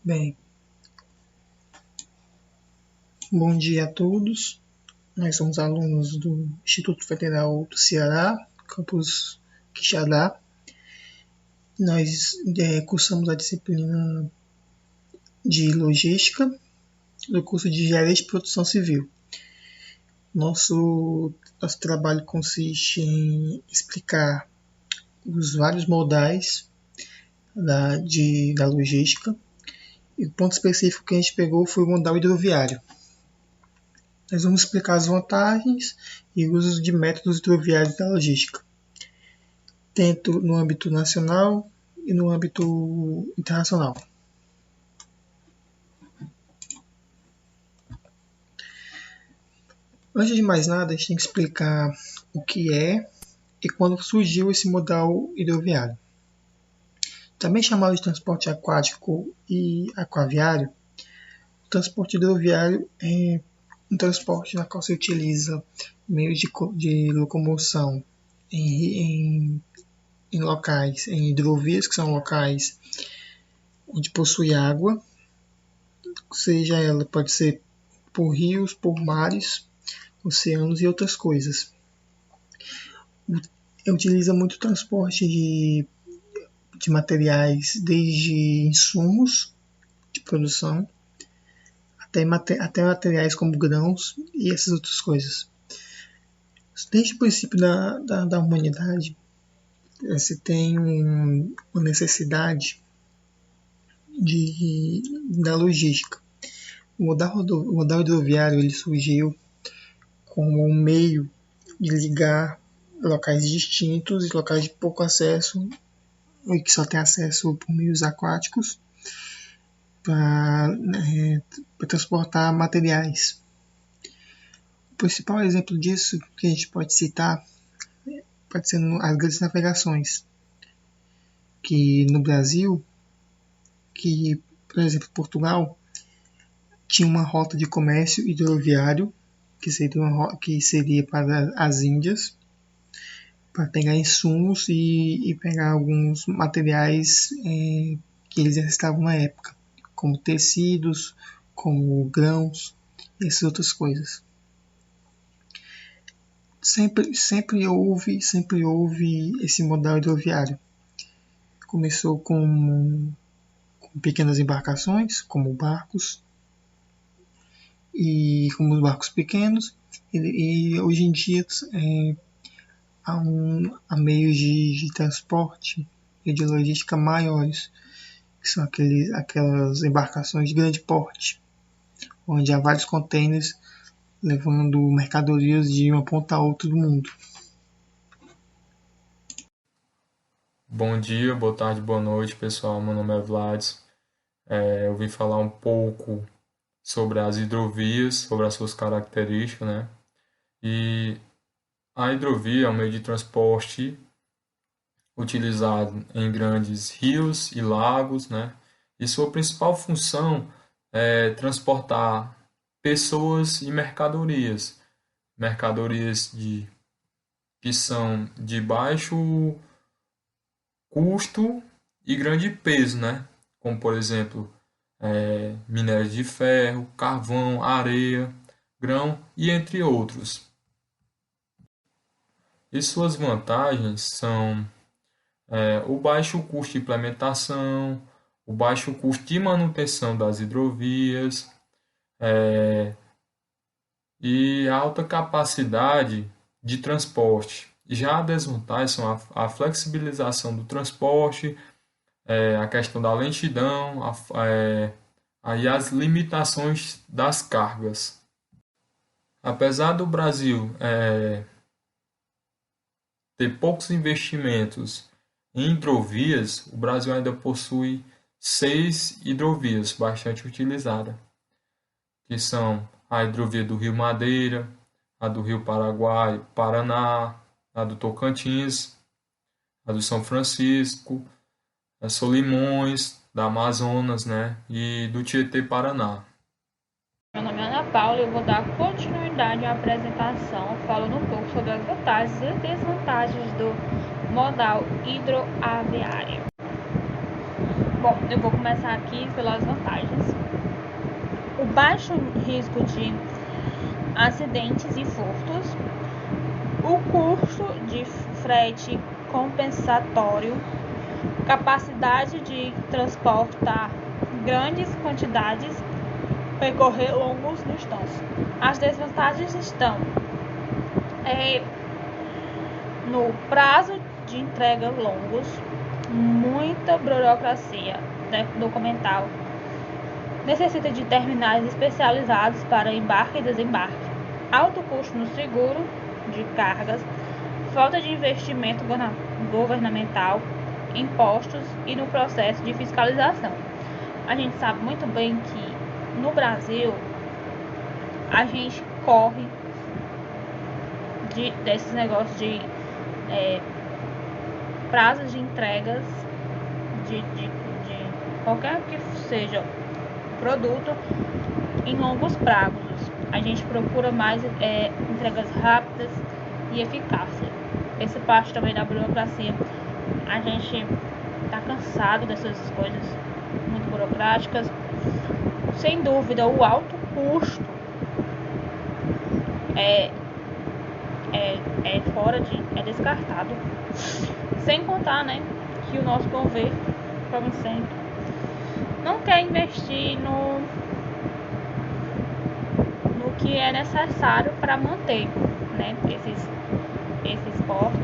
Bem, bom dia a todos. Nós somos alunos do Instituto Federal do Ceará, campus Quixadá. Nós cursamos a disciplina de Logística do curso de Engenharia de Produção Civil. Nosso trabalho consiste em explicar os vários modais da logística. E o ponto específico que a gente pegou foi o modal hidroviário. Nós vamos explicar as vantagens e usos de métodos hidroviários da logística, tanto no âmbito nacional e no âmbito internacional. Antes de mais nada, a gente tem que explicar o que é e quando surgiu esse modal hidroviário. Também chamado de transporte aquático e aquaviário, o transporte hidroviário é um transporte na qual se utiliza meios de locomoção em locais, em hidrovias, que são locais onde possui água, seja ela pode ser por rios, por mares, oceanos e outras coisas. Utiliza muito transporte de materiais, desde insumos de produção até materiais como grãos e essas outras coisas. Desde o princípio da humanidade, se tem uma necessidade da logística. O modal hidroviário ele surgiu como um meio de ligar locais distintos e locais de pouco acesso e que só tem acesso por meios aquáticos para transportar materiais. O principal exemplo disso que a gente pode citar pode ser as grandes navegações, que no Brasil, que por exemplo Portugal, tinha uma rota de comércio hidroviário que seria para as Índias, para pegar insumos e pegar alguns materiais que eles necessitavam na época, como tecidos, como grãos e essas outras coisas. Sempre houve esse modal hidroviário. Começou com pequenas embarcações, como barcos, e como os barcos pequenos, e hoje em dia há meios de transporte e de logística maiores, que são aquelas embarcações de grande porte, onde há vários contêineres levando mercadorias de uma ponta a outra do mundo. Bom dia, boa tarde, boa noite, pessoal. Meu nome é Vlads. Eu vim falar um pouco sobre as hidrovias, sobre as suas características, né? E a hidrovia é um meio de transporte utilizado em grandes rios e lagos, né? E sua principal função é transportar pessoas e mercadorias, que são de baixo custo e grande peso, né? Como por exemplo, minério de ferro, carvão, areia, grão e entre outros. E suas vantagens são o baixo custo de implementação, o baixo custo de manutenção das hidrovias e a alta capacidade de transporte. Já a desvantagem são a flexibilização do transporte, a questão da lentidão e as limitações das cargas. Apesar do Brasil ter poucos investimentos em hidrovias, o Brasil ainda possui 6 hidrovias bastante utilizadas, que são a hidrovia do Rio Madeira, a do Rio Paraguai, Paraná, a do Tocantins, a do São Francisco, a Solimões, da Amazonas, né, e do Tietê, Paraná. Meu nome é Ana Paula e eu vou dar continuidade à apresentação falando um pouco sobre as vantagens e desvantagens do modal hidroaviário. Bom, eu vou começar aqui pelas vantagens. O baixo risco de acidentes e furtos, o custo de frete compensatório, capacidade de transportar grandes quantidades, percorrer longos distâncias. As desvantagens estão no prazo de entrega longos, muita burocracia documental, necessita de terminais especializados para embarque e desembarque, alto custo no seguro de cargas, falta de investimento governamental, impostos e no processo de fiscalização. A gente sabe muito bem que no Brasil a gente corre desses negócios de prazos de entregas de qualquer que seja produto em longos prazos. A gente procura mais entregas rápidas e eficazes. Essa parte também da burocracia, a gente está cansado dessas coisas muito burocráticas. Sem dúvida, o alto custo é descartado. Sem contar, que o nosso governo, como sempre, não quer investir no que é necessário para manter, esses portos,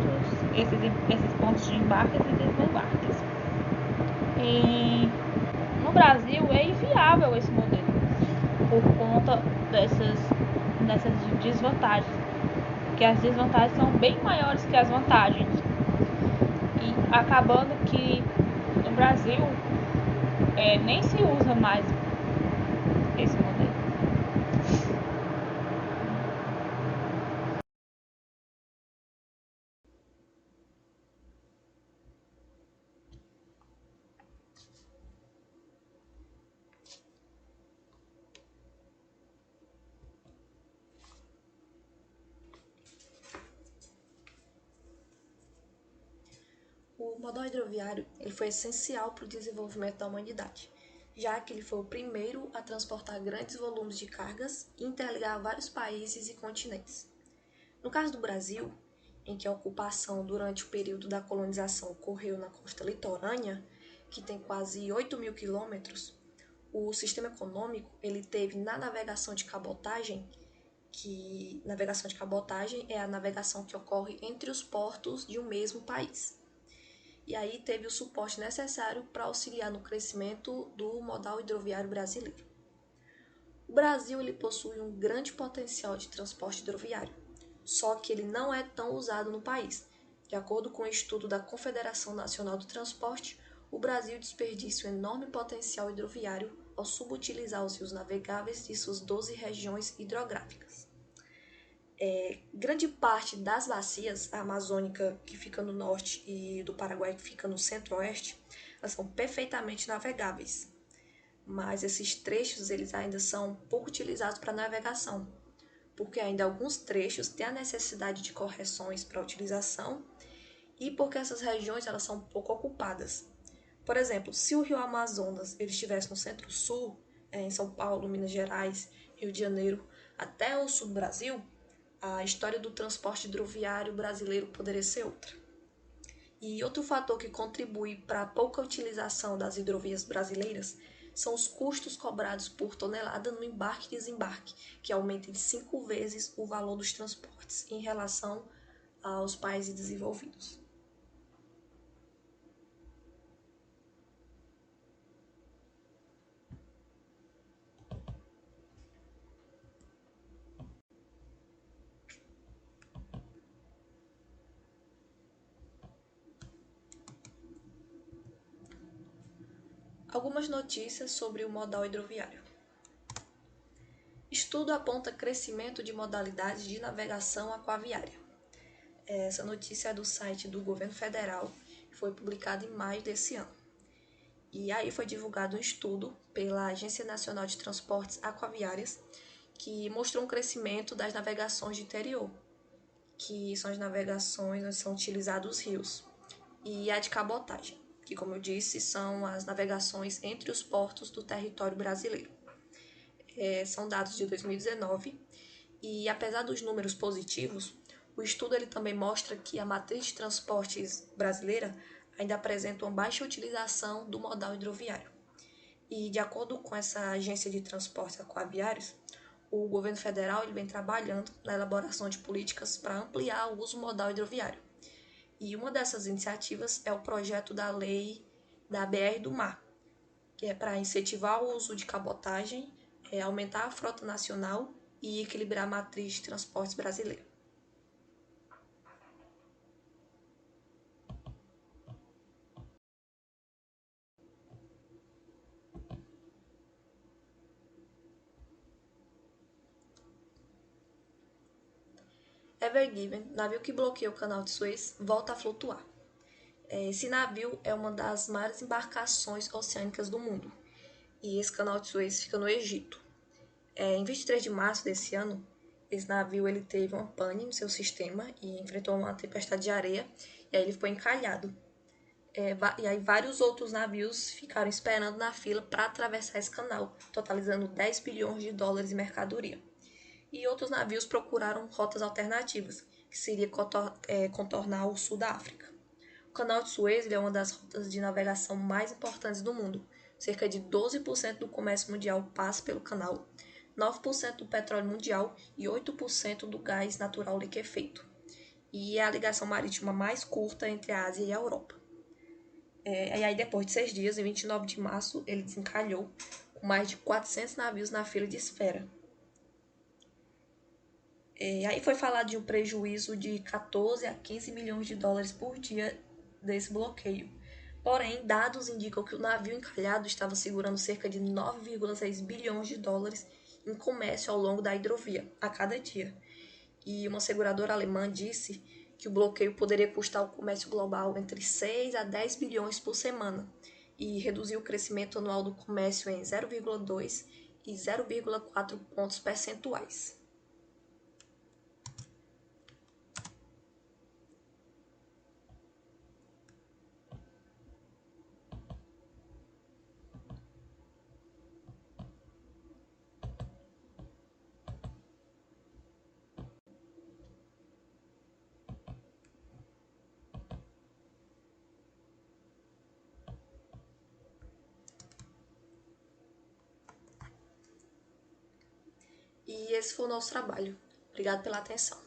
esses pontos de embarques e desembarques. E no Brasil é inviável esse modelo por conta dessas desvantagens, porque as desvantagens são bem maiores que as vantagens, e acabando que no Brasil nem se usa mais esse modelo. O modal hidroviário ele foi essencial para o desenvolvimento da humanidade, já que ele foi o primeiro a transportar grandes volumes de cargas e interligar vários países e continentes. No caso do Brasil, em que a ocupação durante o período da colonização ocorreu na costa litorânea, que tem quase 8.000 quilômetros, o sistema econômico ele teve na navegação de cabotagem, que navegação de cabotagem é a navegação que ocorre entre os portos de um mesmo país. E aí teve o suporte necessário para auxiliar no crescimento do modal hidroviário brasileiro. O Brasil ele possui um grande potencial de transporte hidroviário, só que ele não é tão usado no país. De acordo com o estudo da Confederação Nacional do Transporte, o Brasil desperdiça um enorme potencial hidroviário ao subutilizar os rios navegáveis de suas 12 regiões hidrográficas. Grande parte das bacias, a amazônica que fica no norte e do Paraguai que fica no centro-oeste, elas são perfeitamente navegáveis, mas esses trechos eles ainda são pouco utilizados para navegação, porque ainda alguns trechos têm a necessidade de correções para utilização e porque essas regiões elas são pouco ocupadas. Por exemplo, se o rio Amazonas ele estivesse no centro-sul, em São Paulo, Minas Gerais, Rio de Janeiro, até o sul do Brasil, a história do transporte hidroviário brasileiro poderia ser outra. E outro fator que contribui para a pouca utilização das hidrovias brasileiras são os custos cobrados por tonelada no embarque e desembarque, que aumentam em 5 vezes o valor dos transportes em relação aos países desenvolvidos. Algumas notícias sobre o modal hidroviário. Estudo aponta crescimento de modalidades de navegação aquaviária. Essa notícia é do site do governo federal e foi publicada em maio desse ano. E aí foi divulgado um estudo pela Agência Nacional de Transportes Aquaviárias que mostrou um crescimento das navegações de interior, que são as navegações onde são utilizados os rios, e a de cabotagem. que, como eu disse, são as navegações entre os portos do território brasileiro. São dados de 2019 e, apesar dos números positivos, o estudo ele também mostra que a matriz de transportes brasileira ainda apresenta uma baixa utilização do modal hidroviário. E, de acordo com essa agência de transportes aquaviários, o governo federal ele vem trabalhando na elaboração de políticas para ampliar o uso modal hidroviário. E uma dessas iniciativas é o projeto da lei da BR do Mar, que é para incentivar o uso de cabotagem, aumentar a frota nacional e equilibrar a matriz de transportes brasileira. Ever Given, navio que bloqueia o canal de Suez, volta a flutuar. Esse navio é uma das maiores embarcações oceânicas do mundo, e esse canal de Suez fica no Egito. Em 23 de março desse ano, esse navio ele teve uma pane no seu sistema e enfrentou uma tempestade de areia, e aí ele ficou encalhado. E aí vários outros navios ficaram esperando na fila para atravessar esse canal, totalizando 10 bilhões de dólares em mercadoria. E outros navios procuraram rotas alternativas, que seria contornar o sul da África. O canal de Suez é uma das rotas de navegação mais importantes do mundo. Cerca de 12% do comércio mundial passa pelo canal, 9% do petróleo mundial e 8% do gás natural liquefeito. E é a ligação marítima mais curta entre a Ásia e a Europa. E aí, depois de 6 dias, em 29 de março, ele desencalhou com mais de 400 navios na fila de espera. Aí foi falado de um prejuízo de 14 a 15 milhões de dólares por dia desse bloqueio. Porém, dados indicam que o navio encalhado estava segurando cerca de 9,6 bilhões de dólares em comércio ao longo da hidrovia, a cada dia. E uma seguradora alemã disse que o bloqueio poderia custar ao comércio global entre 6 a 10 bilhões por semana e reduzir o crescimento anual do comércio em 0,2 e 0,4 pontos percentuais. E esse foi o nosso trabalho. Obrigado pela atenção.